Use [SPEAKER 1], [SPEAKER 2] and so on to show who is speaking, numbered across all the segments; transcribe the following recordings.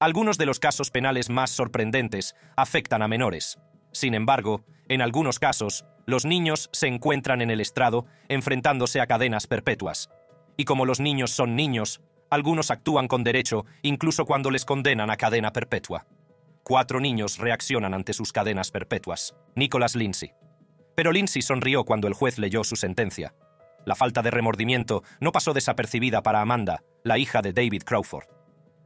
[SPEAKER 1] Algunos de los casos penales más sorprendentes afectan a menores. Sin embargo, en algunos casos, los niños se encuentran en el estrado enfrentándose a cadenas perpetuas. Y como los niños son niños, algunos actúan con derecho incluso cuando les condenan a cadena perpetua. 4 niños reaccionan ante sus cadenas perpetuas. Nicholas Lindsay. Pero Lindsay sonrió cuando el juez leyó su sentencia. La falta de remordimiento no pasó desapercibida para Amanda, la hija de David Crawford.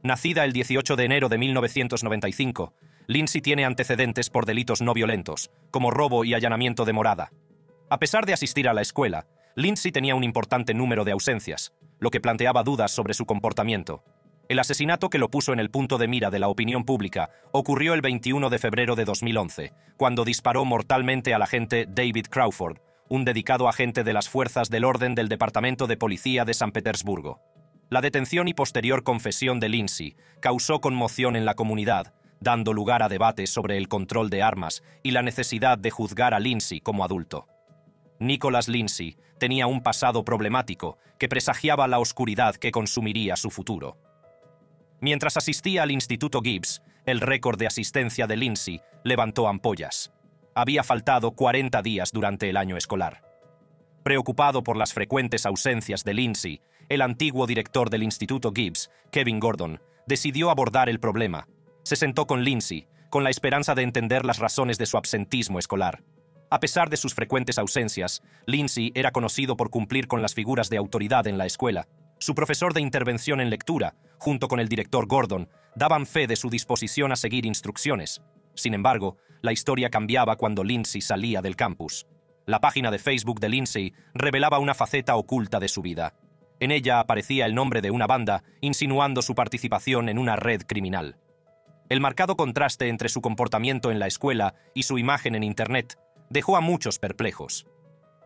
[SPEAKER 1] Nacida el 18 de enero de 1995, Lindsay tiene antecedentes por delitos no violentos, como robo y allanamiento de morada. A pesar de asistir a la escuela, Lindsay tenía un importante número de ausencias, lo que planteaba dudas sobre su comportamiento. El asesinato que lo puso en el punto de mira de la opinión pública ocurrió el 21 de febrero de 2011, cuando disparó mortalmente al agente David Crawford, un dedicado agente de las fuerzas del orden del Departamento de Policía de San Petersburgo. La detención y posterior confesión de Lindsay causó conmoción en la comunidad, dando lugar a debates sobre el control de armas y la necesidad de juzgar a Lindsay como adulto. Nicholas Lindsay tenía un pasado problemático que presagiaba la oscuridad que consumiría su futuro. Mientras asistía al Instituto Gibbs, el récord de asistencia de Lindsay levantó ampollas. Había faltado 40 días durante el año escolar. Preocupado por las frecuentes ausencias de Lindsay, el antiguo director del Instituto Gibbs, Kevin Gordon, decidió abordar el problema. Se sentó con Lindsay, con la esperanza de entender las razones de su absentismo escolar. A pesar de sus frecuentes ausencias, Lindsay era conocido por cumplir con las figuras de autoridad en la escuela. Su profesor de intervención en lectura, junto con el director Gordon, daban fe de su disposición a seguir instrucciones. Sin embargo, la historia cambiaba cuando Lindsay salía del campus. La página de Facebook de Lindsay revelaba una faceta oculta de su vida. En ella aparecía el nombre de una banda, insinuando su participación en una red criminal. El marcado contraste entre su comportamiento en la escuela y su imagen en Internet dejó a muchos perplejos.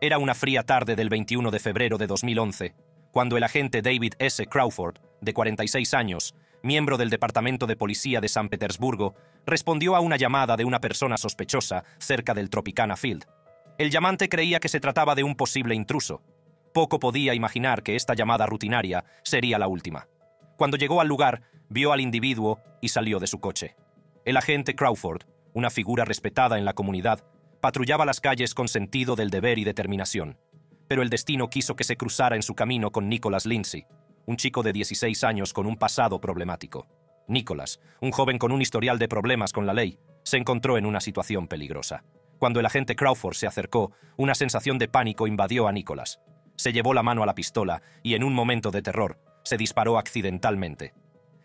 [SPEAKER 1] Era una fría tarde del 21 de febrero de 2011, cuando el agente David S. Crawford, de 46 años, miembro del Departamento de Policía de San Petersburgo, respondió a una llamada de una persona sospechosa cerca del Tropicana Field. El llamante creía que se trataba de un posible intruso. Poco podía imaginar que esta llamada rutinaria sería la última. Cuando llegó al lugar, vio al individuo y salió de su coche. El agente Crawford, una figura respetada en la comunidad, patrullaba las calles con sentido del deber y determinación. Pero el destino quiso que se cruzara en su camino con Nicholas Lindsay, un chico de 16 años con un pasado problemático. Nicholas, un joven con un historial de problemas con la ley, se encontró en una situación peligrosa. Cuando el agente Crawford se acercó, una sensación de pánico invadió a Nicholas. Se llevó la mano a la pistola y, en un momento de terror, se disparó accidentalmente.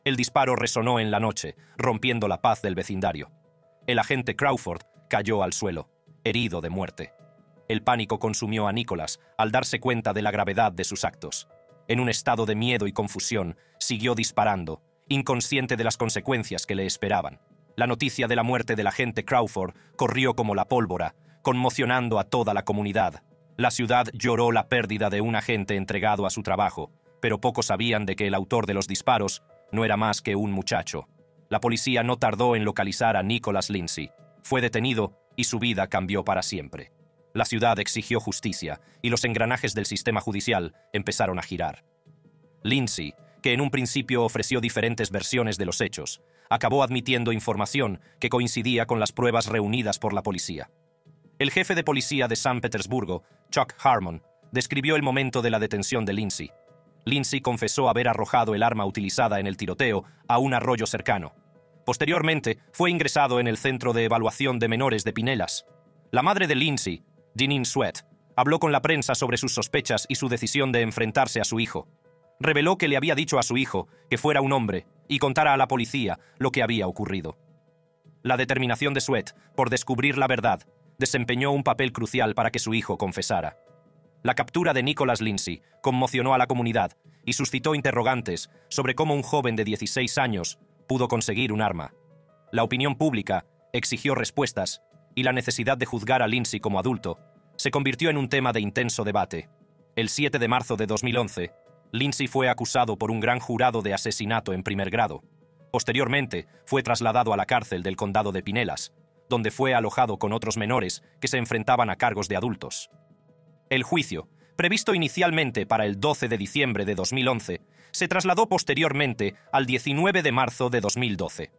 [SPEAKER 1] El disparo resonó en la noche, rompiendo la paz del vecindario. El agente Crawford cayó al suelo, herido de muerte. El pánico consumió a Nicholas al darse cuenta de la gravedad de sus actos. En un estado de miedo y confusión, siguió disparando, inconsciente de las consecuencias que le esperaban. La noticia de la muerte del agente Crawford corrió como la pólvora, conmocionando a toda la comunidad. La ciudad lloró la pérdida de un agente entregado a su trabajo, pero pocos sabían de que el autor de los disparos no era más que un muchacho. La policía no tardó en localizar a Nicholas Lindsay. Fue detenido y su vida cambió para siempre. La ciudad exigió justicia y los engranajes del sistema judicial empezaron a girar. Lindsay, que en un principio ofreció diferentes versiones de los hechos, acabó admitiendo información que coincidía con las pruebas reunidas por la policía. El jefe de policía de San Petersburgo, Chuck Harmon, describió el momento de la detención de Lindsay. Lindsay confesó haber arrojado el arma utilizada en el tiroteo a un arroyo cercano. Posteriormente, fue ingresado en el Centro de Evaluación de Menores de Pinellas. La madre de Lindsay, Jeanine Sweat, habló con la prensa sobre sus sospechas y su decisión de enfrentarse a su hijo. Reveló que le había dicho a su hijo que fuera un hombre y contara a la policía lo que había ocurrido. La determinación de Sweat por descubrir la verdad desempeñó un papel crucial para que su hijo confesara. La captura de Nicholas Lindsay conmocionó a la comunidad y suscitó interrogantes sobre cómo un joven de 16 años pudo conseguir un arma. La opinión pública exigió respuestas y la necesidad de juzgar a Lindsay como adulto se convirtió en un tema de intenso debate. El 7 de marzo de 2011, Lindsay fue acusado por un gran jurado de asesinato en primer grado. Posteriormente, fue trasladado a la cárcel del condado de Pinellas, donde fue alojado con otros menores que se enfrentaban a cargos de adultos. El juicio, previsto inicialmente para el 12 de diciembre de 2011, se trasladó posteriormente al 19 de marzo de 2012.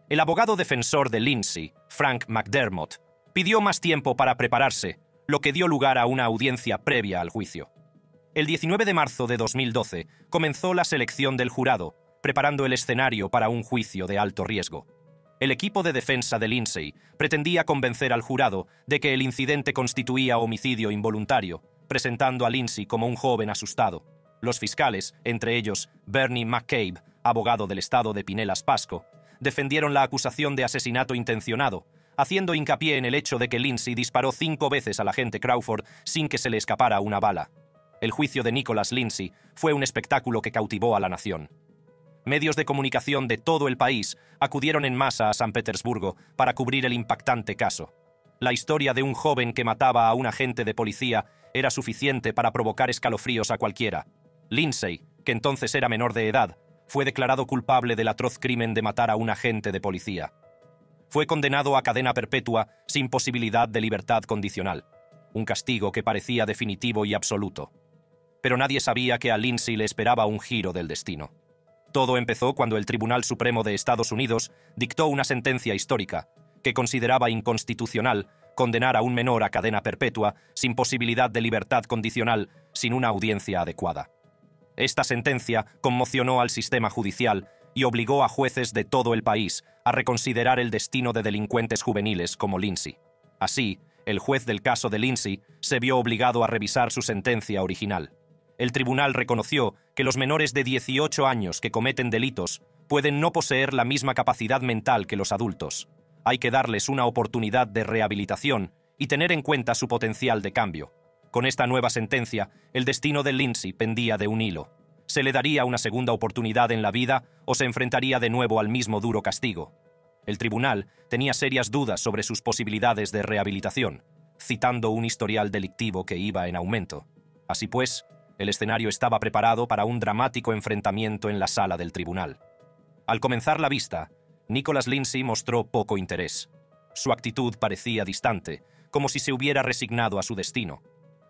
[SPEAKER 1] El abogado defensor de Lindsay, Frank McDermott, pidió más tiempo para prepararse, lo que dio lugar a una audiencia previa al juicio. El 19 de marzo de 2012 comenzó la selección del jurado, preparando el escenario para un juicio de alto riesgo. El equipo de defensa de Lindsay pretendía convencer al jurado de que el incidente constituía homicidio involuntario, presentando a Lindsay como un joven asustado. Los fiscales, entre ellos Bernie McCabe, abogado del estado de Pinellas Pasco, defendieron la acusación de asesinato intencionado, haciendo hincapié en el hecho de que Lindsay disparó 5 veces al agente Crawford sin que se le escapara una bala. El juicio de Nicholas Lindsay fue un espectáculo que cautivó a la nación. Medios de comunicación de todo el país acudieron en masa a San Petersburgo para cubrir el impactante caso. La historia de un joven que mataba a un agente de policía era suficiente para provocar escalofríos a cualquiera. Lindsay, que entonces era menor de edad, fue declarado culpable del atroz crimen de matar a un agente de policía. Fue condenado a cadena perpetua sin posibilidad de libertad condicional, un castigo que parecía definitivo y absoluto. Pero nadie sabía que a Lindsay le esperaba un giro del destino. Todo empezó cuando el Tribunal Supremo de Estados Unidos dictó una sentencia histórica que consideraba inconstitucional condenar a un menor a cadena perpetua sin posibilidad de libertad condicional sin una audiencia adecuada. Esta sentencia conmocionó al sistema judicial y obligó a jueces de todo el país a reconsiderar el destino de delincuentes juveniles como Lindsay. Así, el juez del caso de Lindsay se vio obligado a revisar su sentencia original. El tribunal reconoció que los menores de 18 años que cometen delitos pueden no poseer la misma capacidad mental que los adultos. Hay que darles una oportunidad de rehabilitación y tener en cuenta su potencial de cambio. Con esta nueva sentencia, el destino de Lindsay pendía de un hilo. ¿Se le daría una segunda oportunidad en la vida o se enfrentaría de nuevo al mismo duro castigo? El tribunal tenía serias dudas sobre sus posibilidades de rehabilitación, citando un historial delictivo que iba en aumento. Así pues, el escenario estaba preparado para un dramático enfrentamiento en la sala del tribunal. Al comenzar la vista, Nicholas Lindsay mostró poco interés. Su actitud parecía distante, como si se hubiera resignado a su destino.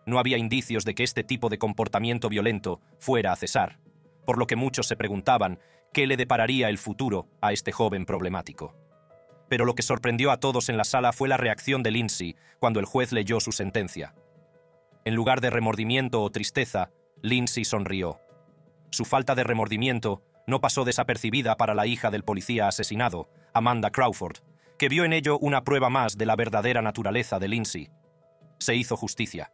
[SPEAKER 1] No había indicios de que este tipo de comportamiento violento fuera a cesar, por lo que muchos se preguntaban qué le depararía el futuro a este joven problemático. Pero lo que sorprendió a todos en la sala fue la reacción de Lindsay cuando el juez leyó su sentencia. En lugar de remordimiento o tristeza, Lindsay sonrió. Su falta de remordimiento no pasó desapercibida para la hija del policía asesinado, Amanda Crawford, que vio en ello una prueba más de la verdadera naturaleza de Lindsay. Se hizo justicia.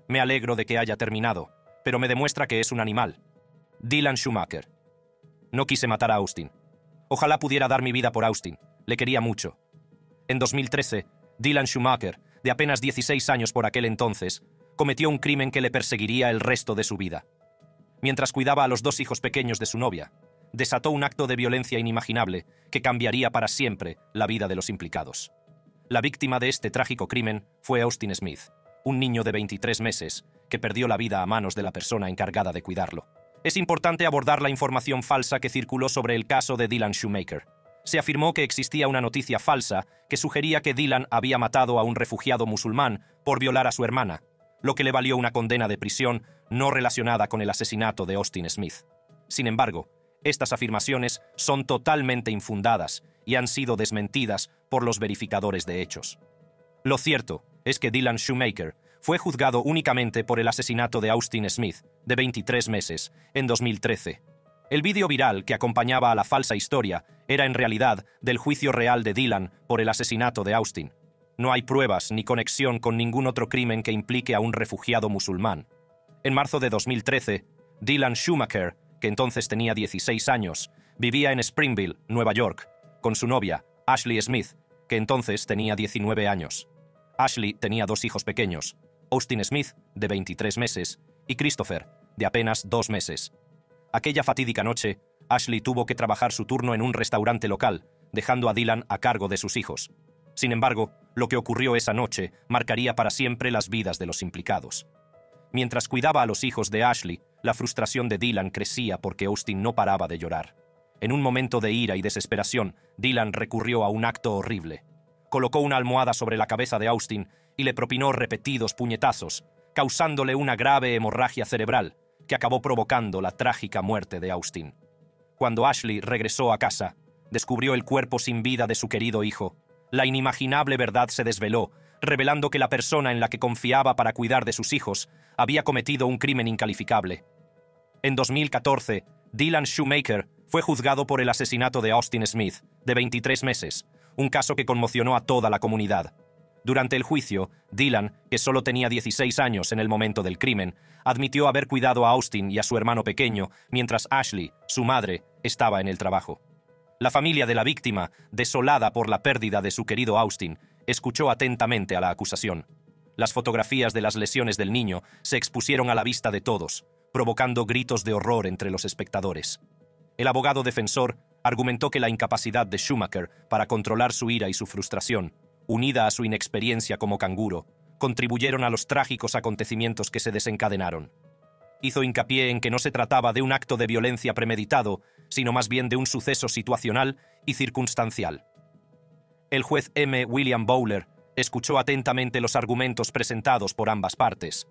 [SPEAKER 1] Me alegro de que haya terminado, pero me demuestra que es un animal. Dylan Schumacher. No quise matar a Austin. Ojalá pudiera dar mi vida por Austin. Le quería mucho. En 2013, Dylan Schumacher, de apenas 16 años por aquel entonces, cometió un crimen que le perseguiría el resto de su vida. Mientras cuidaba a los 2 hijos pequeños de su novia, desató un acto de violencia inimaginable que cambiaría para siempre la vida de los implicados. La víctima de este trágico crimen fue Austin Smith, un niño de 23 meses que perdió la vida a manos de la persona encargada de cuidarlo. Es importante abordar la información falsa que circuló sobre el caso de Dylan Schumacher. Se afirmó que existía una noticia falsa que sugería que Dylan había matado a un refugiado musulmán por violar a su hermana, lo que le valió una condena de prisión no relacionada con el asesinato de Austin Smith. Sin embargo, estas afirmaciones son totalmente infundadas y han sido desmentidas por los verificadores de hechos. Lo cierto es que Dylan Schumacher fue juzgado únicamente por el asesinato de Austin Smith, de 23 meses, en 2013. El vídeo viral que acompañaba a la falsa historia era en realidad del juicio real de Dylan por el asesinato de Austin. No hay pruebas ni conexión con ningún otro crimen que implique a un refugiado musulmán. En marzo de 2013, Dylan Schumacher, que entonces tenía 16 años, vivía en Springville, Nueva York, con su novia, Ashley Smith, que entonces tenía 19 años. Ashley tenía 2 hijos pequeños, Austin Smith, de 23 meses, y Christopher, de apenas 2 meses. Aquella fatídica noche, Ashley tuvo que trabajar su turno en un restaurante local, dejando a Dylan a cargo de sus hijos. Sin embargo, lo que ocurrió esa noche marcaría para siempre las vidas de los implicados. Mientras cuidaba a los hijos de Ashley, la frustración de Dylan crecía porque Austin no paraba de llorar. En un momento de ira y desesperación, Dylan recurrió a un acto horrible. Colocó una almohada sobre la cabeza de Austin y le propinó repetidos puñetazos, causándole una grave hemorragia cerebral que acabó provocando la trágica muerte de Austin. Cuando Ashley regresó a casa, descubrió el cuerpo sin vida de su querido hijo. La inimaginable verdad se desveló, revelando que la persona en la que confiaba para cuidar de sus hijos había cometido un crimen incalificable. En 2014, Dylan Shoemaker fue juzgado por el asesinato de Austin Smith, de 23 meses, un caso que conmocionó a toda la comunidad. Durante el juicio, Dylan, que solo tenía 16 años en el momento del crimen, admitió haber cuidado a Austin y a su hermano pequeño mientras Ashley, su madre, estaba en el trabajo. La familia de la víctima, desolada por la pérdida de su querido Austin, escuchó atentamente a la acusación. Las fotografías de las lesiones del niño se expusieron a la vista de todos, provocando gritos de horror entre los espectadores. El abogado defensor argumentó que la incapacidad de Shoemaker para controlar su ira y su frustración, unida a su inexperiencia como canguro, contribuyeron a los trágicos acontecimientos que se desencadenaron. Hizo hincapié en que no se trataba de un acto de violencia premeditado, sino más bien de un suceso situacional y circunstancial. El juez M. William Bowler escuchó atentamente los argumentos presentados por ambas partes.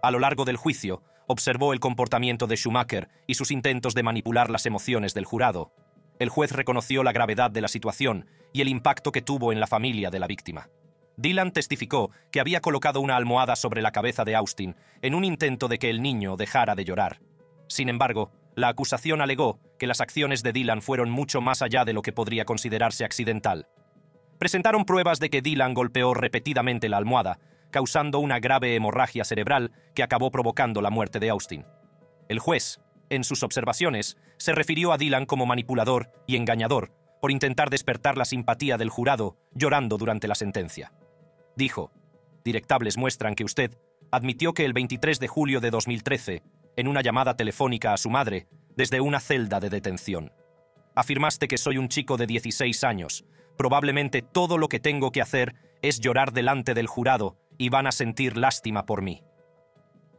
[SPEAKER 1] A lo largo del juicio, observó el comportamiento de Shoemaker y sus intentos de manipular las emociones del jurado. El juez reconoció la gravedad de la situación y el impacto que tuvo en la familia de la víctima. Dylan testificó que había colocado una almohada sobre la cabeza de Austin en un intento de que el niño dejara de llorar. Sin embargo, la acusación alegó que las acciones de Dylan fueron mucho más allá de lo que podría considerarse accidental. Presentaron pruebas de que Dylan golpeó repetidamente la almohada, causando una grave hemorragia cerebral que acabó provocando la muerte de Austin. El juez, en sus observaciones, se refirió a Dylan como manipulador y engañador por intentar despertar la simpatía del jurado llorando durante la sentencia. Dijo: «Directables muestran que usted admitió que el 23 de julio de 2013, en una llamada telefónica a su madre, desde una celda de detención, afirmaste que soy un chico de 16 años. Probablemente todo lo que tengo que hacer es llorar delante del jurado y van a sentir lástima por mí».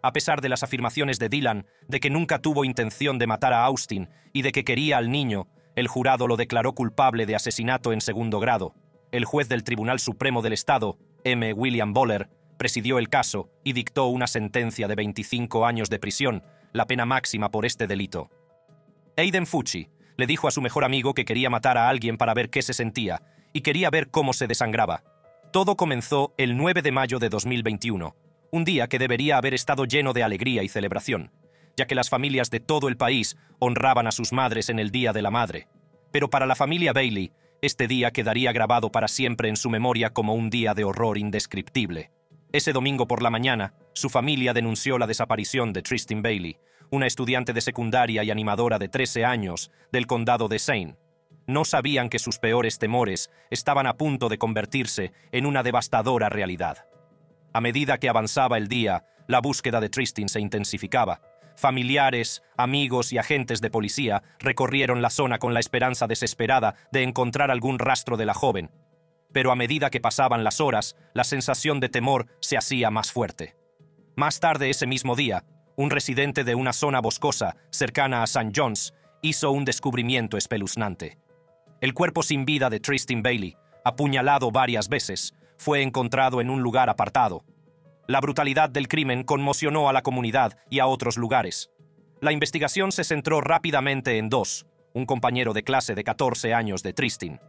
[SPEAKER 1] A pesar de las afirmaciones de Dylan de que nunca tuvo intención de matar a Austin y de que quería al niño, el jurado lo declaró culpable de asesinato en segundo grado. El juez del Tribunal Supremo del Estado, M. William Bowler, presidió el caso y dictó una sentencia de 25 años de prisión, la pena máxima por este delito. Aiden Fucci le dijo a su mejor amigo que quería matar a alguien para ver qué se sentía y quería ver cómo se desangraba. Todo comenzó el 9 de mayo de 2021, un día que debería haber estado lleno de alegría y celebración, ya que las familias de todo el país honraban a sus madres en el Día de la Madre. Pero para la familia Bailey, este día quedaría grabado para siempre en su memoria como un día de horror indescriptible. Ese domingo por la mañana, su familia denunció la desaparición de Tristan Bailey, una estudiante de secundaria y animadora de 13 años del condado de Sain. No sabían que sus peores temores estaban a punto de convertirse en una devastadora realidad. A medida que avanzaba el día, la búsqueda de Tristan se intensificaba. Familiares, amigos y agentes de policía recorrieron la zona con la esperanza desesperada de encontrar algún rastro de la joven. Pero a medida que pasaban las horas, la sensación de temor se hacía más fuerte. Más tarde ese mismo día, un residente de una zona boscosa cercana a St. John's hizo un descubrimiento espeluznante. El cuerpo sin vida de Tristan Bailey, apuñalado varias veces, fue encontrado en un lugar apartado. La brutalidad del crimen conmocionó a la comunidad y a otros lugares. La investigación se centró rápidamente en dos, un compañero de clase de 14 años de Tristan.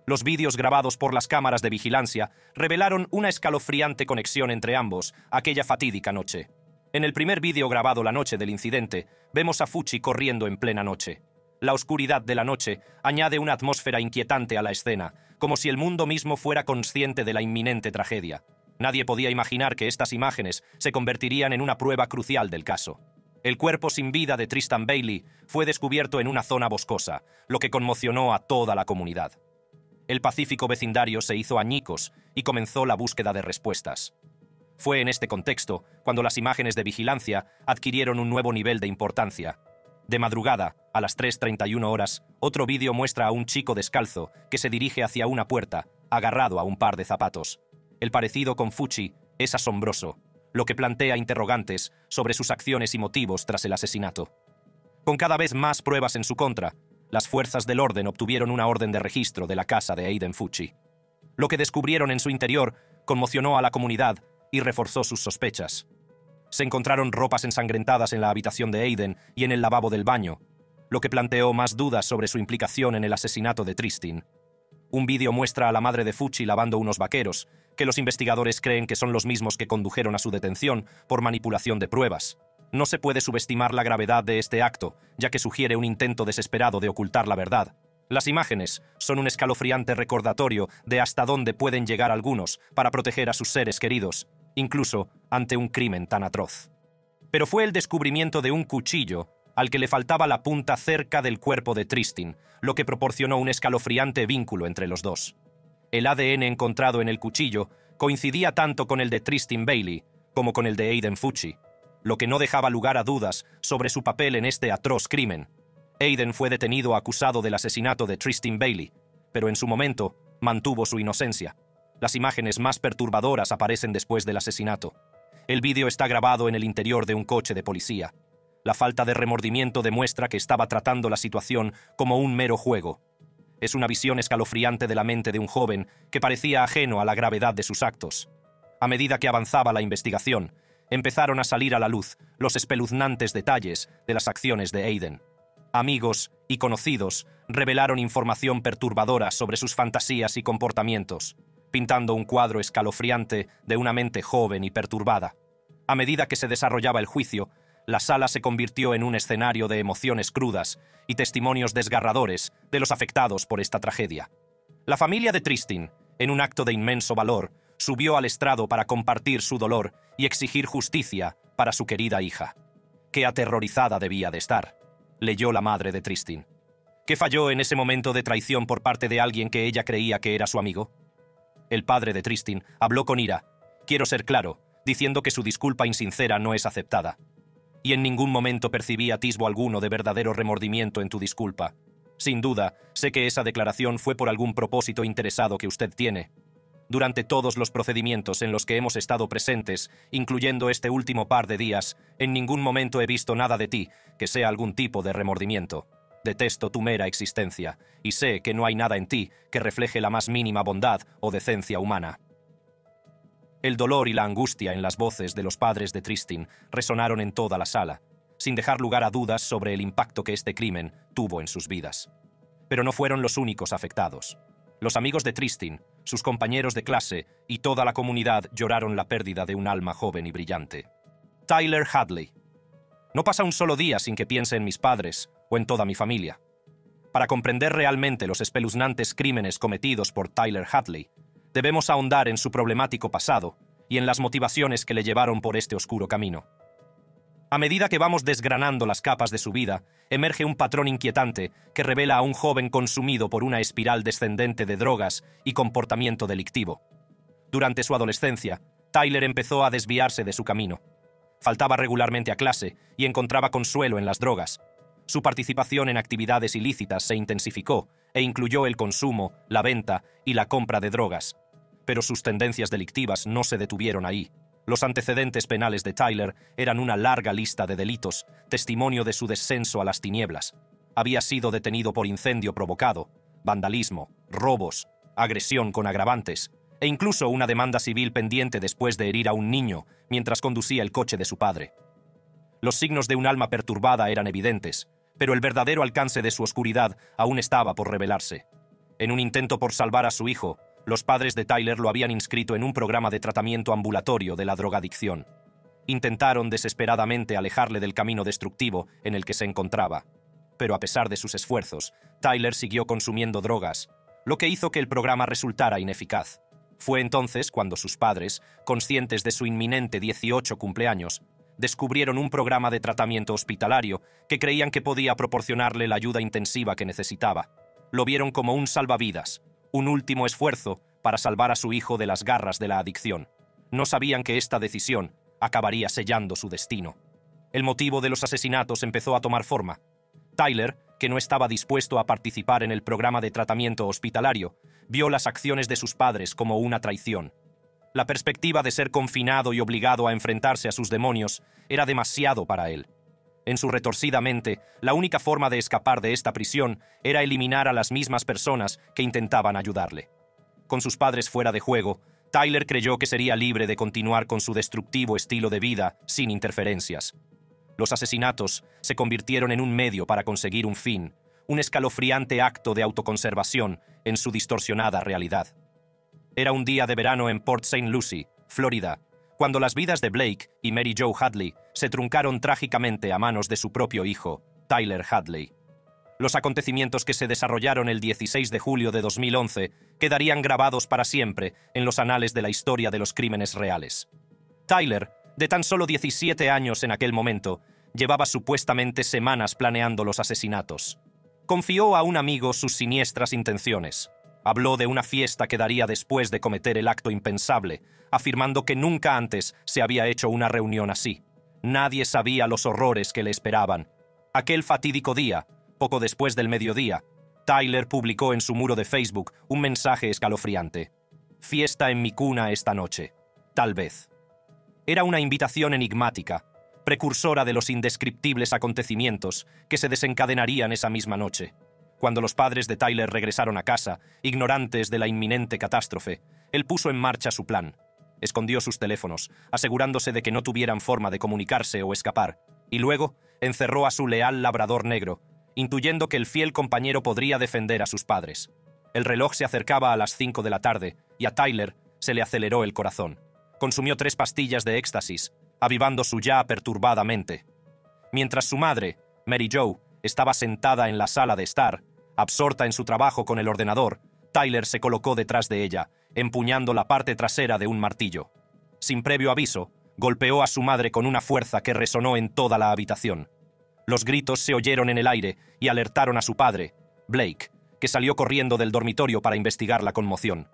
[SPEAKER 1] Los vídeos grabados por las cámaras de vigilancia revelaron una escalofriante conexión entre ambos aquella fatídica noche. En el primer vídeo grabado la noche del incidente, vemos a Fucci corriendo en plena noche. La oscuridad de la noche añade una atmósfera inquietante a la escena, como si el mundo mismo fuera consciente de la inminente tragedia. Nadie podía imaginar que estas imágenes se convertirían en una prueba crucial del caso. El cuerpo sin vida de Tristan Bailey fue descubierto en una zona boscosa, lo que conmocionó a toda la comunidad. El pacífico vecindario se hizo añicos y comenzó la búsqueda de respuestas. Fue en este contexto cuando las imágenes de vigilancia adquirieron un nuevo nivel de importancia. De madrugada, a las 3:31 horas, otro vídeo muestra a un chico descalzo que se dirige hacia una puerta, agarrado a un par de zapatos. El parecido con Fucci es asombroso, lo que plantea interrogantes sobre sus acciones y motivos tras el asesinato. Con cada vez más pruebas en su contra, las fuerzas del orden obtuvieron una orden de registro de la casa de Aiden Fucci. Lo que descubrieron en su interior conmocionó a la comunidad y reforzó sus sospechas. Se encontraron ropas ensangrentadas en la habitación de Aiden y en el lavabo del baño, lo que planteó más dudas sobre su implicación en el asesinato de Tristin. Un vídeo muestra a la madre de Fucci lavando unos vaqueros, que los investigadores creen que son los mismos que condujeron a su detención por manipulación de pruebas. No se puede subestimar la gravedad de este acto, ya que sugiere un intento desesperado de ocultar la verdad. Las imágenes son un escalofriante recordatorio de hasta dónde pueden llegar algunos para proteger a sus seres queridos, incluso ante un crimen tan atroz. Pero fue el descubrimiento de un cuchillo al que le faltaba la punta cerca del cuerpo de Tristin, lo que proporcionó un escalofriante vínculo entre los dos. El ADN encontrado en el cuchillo coincidía tanto con el de Tristin Bailey como con el de Aiden Fucci, lo que no dejaba lugar a dudas sobre su papel en este atroz crimen. Aiden fue detenido acusado del asesinato de Tristin Bailey, pero en su momento mantuvo su inocencia. Las imágenes más perturbadoras aparecen después del asesinato. El vídeo está grabado en el interior de un coche de policía. La falta de remordimiento demuestra que estaba tratando la situación como un mero juego. Es una visión escalofriante de la mente de un joven que parecía ajeno a la gravedad de sus actos. A medida que avanzaba la investigación, empezaron a salir a la luz los espeluznantes detalles de las acciones de Aiden. Amigos y conocidos revelaron información perturbadora sobre sus fantasías y comportamientos, pintando un cuadro escalofriante de una mente joven y perturbada. A medida que se desarrollaba el juicio, la sala se convirtió en un escenario de emociones crudas y testimonios desgarradores de los afectados por esta tragedia. La familia de Tristin, en un acto de inmenso valor, subió al estrado para compartir su dolor y exigir justicia para su querida hija. Qué aterrorizada debía de estar, leyó la madre de Tristin. ¿Qué falló en ese momento de traición por parte de alguien que ella creía que era su amigo? El padre de Tristin habló con ira. Quiero ser claro, diciendo que su disculpa insincera no es aceptada. Y en ningún momento percibí atisbo alguno de verdadero remordimiento en tu disculpa. Sin duda, sé que esa declaración fue por algún propósito interesado que usted tiene. Durante todos los procedimientos en los que hemos estado presentes, incluyendo este último par de días, en ningún momento he visto nada de ti que sea algún tipo de remordimiento. Detesto tu mera existencia, y sé que no hay nada en ti que refleje la más mínima bondad o decencia humana. El dolor y la angustia en las voces de los padres de Tristin resonaron en toda la sala, sin dejar lugar a dudas sobre el impacto que este crimen tuvo en sus vidas. Pero no fueron los únicos afectados. Los amigos de Tristin, sus compañeros de clase y toda la comunidad lloraron la pérdida de un alma joven y brillante. Tyler Hadley. No pasa un solo día sin que piense en mis padres o en toda mi familia. Para comprender realmente los espeluznantes crímenes cometidos por Tyler Hadley, debemos ahondar en su problemático pasado y en las motivaciones que le llevaron por este oscuro camino. A medida que vamos desgranando las capas de su vida, emerge un patrón inquietante que revela a un joven consumido por una espiral descendente de drogas y comportamiento delictivo. Durante su adolescencia, Tyler empezó a desviarse de su camino. Faltaba regularmente a clase y encontraba consuelo en las drogas. Su participación en actividades ilícitas se intensificó e incluyó el consumo, la venta y la compra de drogas. Pero sus tendencias delictivas no se detuvieron ahí. Los antecedentes penales de Tyler eran una larga lista de delitos, testimonio de su descenso a las tinieblas. Había sido detenido por incendio provocado, vandalismo, robos, agresión con agravantes, e incluso una demanda civil pendiente después de herir a un niño mientras conducía el coche de su padre. Los signos de un alma perturbada eran evidentes, pero el verdadero alcance de su oscuridad aún estaba por revelarse. En un intento por salvar a su hijo, los padres de Tyler lo habían inscrito en un programa de tratamiento ambulatorio de la drogadicción. Intentaron desesperadamente alejarle del camino destructivo en el que se encontraba. Pero a pesar de sus esfuerzos, Tyler siguió consumiendo drogas, lo que hizo que el programa resultara ineficaz. Fue entonces cuando sus padres, conscientes de su inminente 18 cumpleaños, descubrieron un programa de tratamiento hospitalario que creían que podía proporcionarle la ayuda intensiva que necesitaba. Lo vieron como un salvavidas, un último esfuerzo para salvar a su hijo de las garras de la adicción. No sabían que esta decisión acabaría sellando su destino. El motivo de los asesinatos empezó a tomar forma. Tyler, que no estaba dispuesto a participar en el programa de tratamiento hospitalario, vio las acciones de sus padres como una traición. La perspectiva de ser confinado y obligado a enfrentarse a sus demonios era demasiado para él. En su retorcida mente, la única forma de escapar de esta prisión era eliminar a las mismas personas que intentaban ayudarle. Con sus padres fuera de juego, Tyler creyó que sería libre de continuar con su destructivo estilo de vida sin interferencias. Los asesinatos se convirtieron en un medio para conseguir un fin, un escalofriante acto de autoconservación en su distorsionada realidad. Era un día de verano en Port St. Lucie, Florida, cuando las vidas de Blake y Mary Jo Hadley se truncaron trágicamente a manos de su propio hijo, Tyler Hadley. Los acontecimientos que se desarrollaron el 16 de julio de 2011 quedarían grabados para siempre en los anales de la historia de los crímenes reales. Tyler, de tan solo 17 años en aquel momento, llevaba supuestamente semanas planeando los asesinatos. Confió a un amigo sus siniestras intenciones. Habló de una fiesta que daría después de cometer el acto impensable, afirmando que nunca antes se había hecho una reunión así. Nadie sabía los horrores que le esperaban. Aquel fatídico día, poco después del mediodía, Tyler publicó en su muro de Facebook un mensaje escalofriante. «Fiesta en mi cuna esta noche. Tal vez». Era una invitación enigmática, precursora de los indescriptibles acontecimientos que se desencadenarían esa misma noche. Cuando los padres de Tyler regresaron a casa, ignorantes de la inminente catástrofe, él puso en marcha su plan. Escondió sus teléfonos, asegurándose de que no tuvieran forma de comunicarse o escapar, y luego encerró a su leal labrador negro, intuyendo que el fiel compañero podría defender a sus padres. El reloj se acercaba a las 5 de la tarde, y a Tyler se le aceleró el corazón. Consumió 3 pastillas de éxtasis, avivando su ya perturbada mente. Mientras su madre, Mary Jo, estaba sentada en la sala de estar, absorta en su trabajo con el ordenador, Tyler se colocó detrás de ella, empuñando la parte trasera de un martillo. Sin previo aviso, golpeó a su madre con una fuerza que resonó en toda la habitación. Los gritos se oyeron en el aire y alertaron a su padre, Blake, que salió corriendo del dormitorio para investigar la conmoción.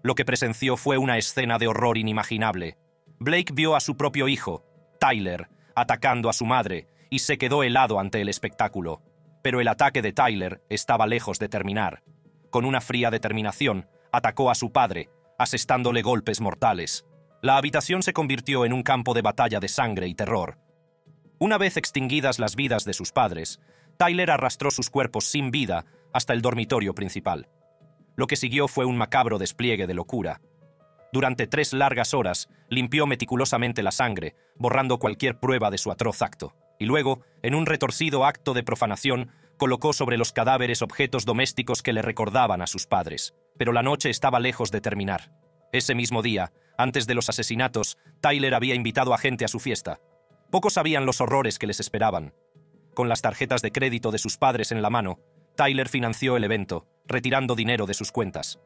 [SPEAKER 1] Lo que presenció fue una escena de horror inimaginable. Blake vio a su propio hijo, Tyler, atacando a su madre, y se quedó helado ante el espectáculo. Pero el ataque de Tyler estaba lejos de terminar. Con una fría determinación, atacó a su padre, asestándole golpes mortales. La habitación se convirtió en un campo de batalla de sangre y terror. Una vez extinguidas las vidas de sus padres, Tyler arrastró sus cuerpos sin vida hasta el dormitorio principal. Lo que siguió fue un macabro despliegue de locura. Durante 3 largas horas, limpió meticulosamente la sangre, borrando cualquier prueba de su atroz acto. Y luego, en un retorcido acto de profanación, colocó sobre los cadáveres objetos domésticos que le recordaban a sus padres. Pero la noche estaba lejos de terminar. Ese mismo día, antes de los asesinatos, Tyler había invitado a gente a su fiesta. Pocos sabían los horrores que les esperaban. Con las tarjetas de crédito de sus padres en la mano, Tyler financió el evento, retirando dinero de sus cuentas.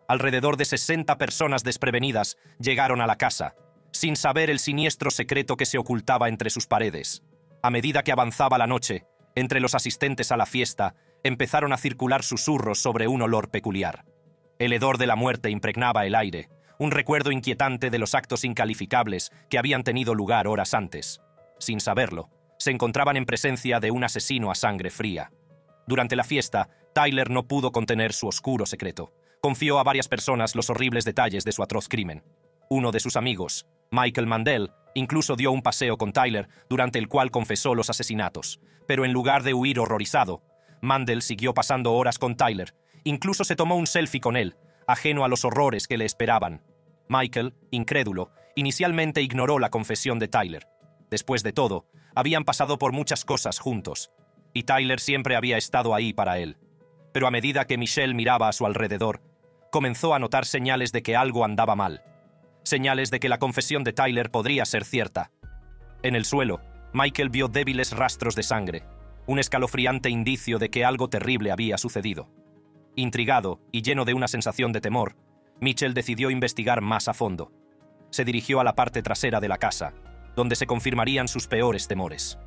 [SPEAKER 1] Alrededor de 60 personas desprevenidas llegaron a la casa, sin saber el siniestro secreto que se ocultaba entre sus paredes. A medida que avanzaba la noche, entre los asistentes a la fiesta, empezaron a circular susurros sobre un olor peculiar. El hedor de la muerte impregnaba el aire, un recuerdo inquietante de los actos incalificables que habían tenido lugar horas antes. Sin saberlo, se encontraban en presencia de un asesino a sangre fría. Durante la fiesta, Tyler no pudo contener su oscuro secreto. Confió a varias personas los horribles detalles de su atroz crimen. Uno de sus amigos, Michael Mandel, incluso dio un paseo con Tyler, durante el cual confesó los asesinatos. Pero en lugar de huir horrorizado, Mandel siguió pasando horas con Tyler. Incluso se tomó un selfie con él, ajeno a los horrores que le esperaban. Michael, incrédulo, inicialmente ignoró la confesión de Tyler. Después de todo, habían pasado por muchas cosas juntos, y Tyler siempre había estado ahí para él. Pero a medida que Michelle miraba a su alrededor, comenzó a notar señales de que algo andaba mal. Señales de que la confesión de Tyler podría ser cierta. En el suelo, Michael vio débiles rastros de sangre, un escalofriante indicio de que algo terrible había sucedido. Intrigado y lleno de una sensación de temor, Mitchell decidió investigar más a fondo. Se dirigió a la parte trasera de la casa, donde se confirmarían sus peores temores.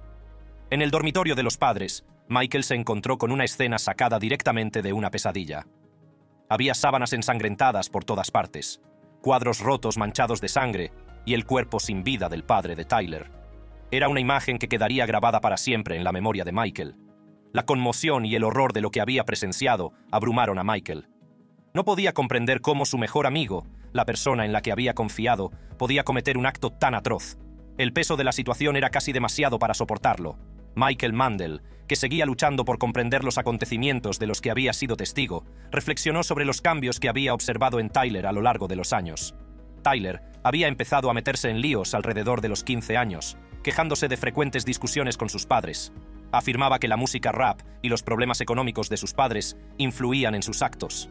[SPEAKER 1] En el dormitorio de los padres, Michael se encontró con una escena sacada directamente de una pesadilla. Había sábanas ensangrentadas por todas partes, cuadros rotos manchados de sangre y el cuerpo sin vida del padre de Tyler. Era una imagen que quedaría grabada para siempre en la memoria de Michael. La conmoción y el horror de lo que había presenciado abrumaron a Michael. No podía comprender cómo su mejor amigo, la persona en la que había confiado, podía cometer un acto tan atroz. El peso de la situación era casi demasiado para soportarlo. Michael Mandel, que seguía luchando por comprender los acontecimientos de los que había sido testigo, reflexionó sobre los cambios que había observado en Tyler a lo largo de los años. Tyler había empezado a meterse en líos alrededor de los 15 años, quejándose de frecuentes discusiones con sus padres. Afirmaba que la música rap y los problemas económicos de sus padres influían en sus actos.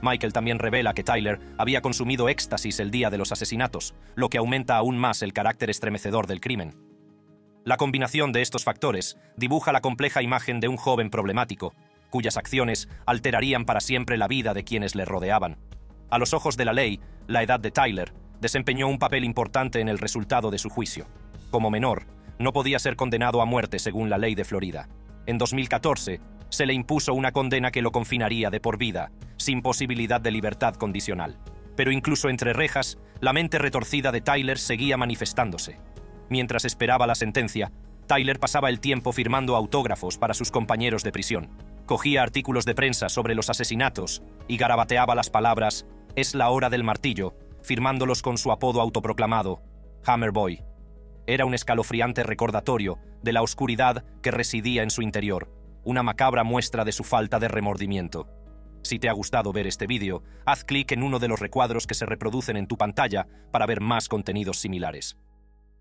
[SPEAKER 1] Michael también revela que Tyler había consumido éxtasis el día de los asesinatos, lo que aumenta aún más el carácter estremecedor del crimen. La combinación de estos factores dibuja la compleja imagen de un joven problemático, cuyas acciones alterarían para siempre la vida de quienes le rodeaban. A los ojos de la ley, la edad de Tyler desempeñó un papel importante en el resultado de su juicio. Como menor, no podía ser condenado a muerte según la ley de Florida. En 2014, se le impuso una condena que lo confinaría de por vida, sin posibilidad de libertad condicional. Pero incluso entre rejas, la mente retorcida de Tyler seguía manifestándose. Mientras esperaba la sentencia, Tyler pasaba el tiempo firmando autógrafos para sus compañeros de prisión. Cogía artículos de prensa sobre los asesinatos y garabateaba las palabras «Es la hora del martillo», firmándolos con su apodo autoproclamado, Hammer Boy. Era un escalofriante recordatorio de la oscuridad que residía en su interior, una macabra muestra de su falta de remordimiento. Si te ha gustado ver este vídeo, haz clic en uno de los recuadros que se reproducen en tu pantalla para ver más contenidos similares.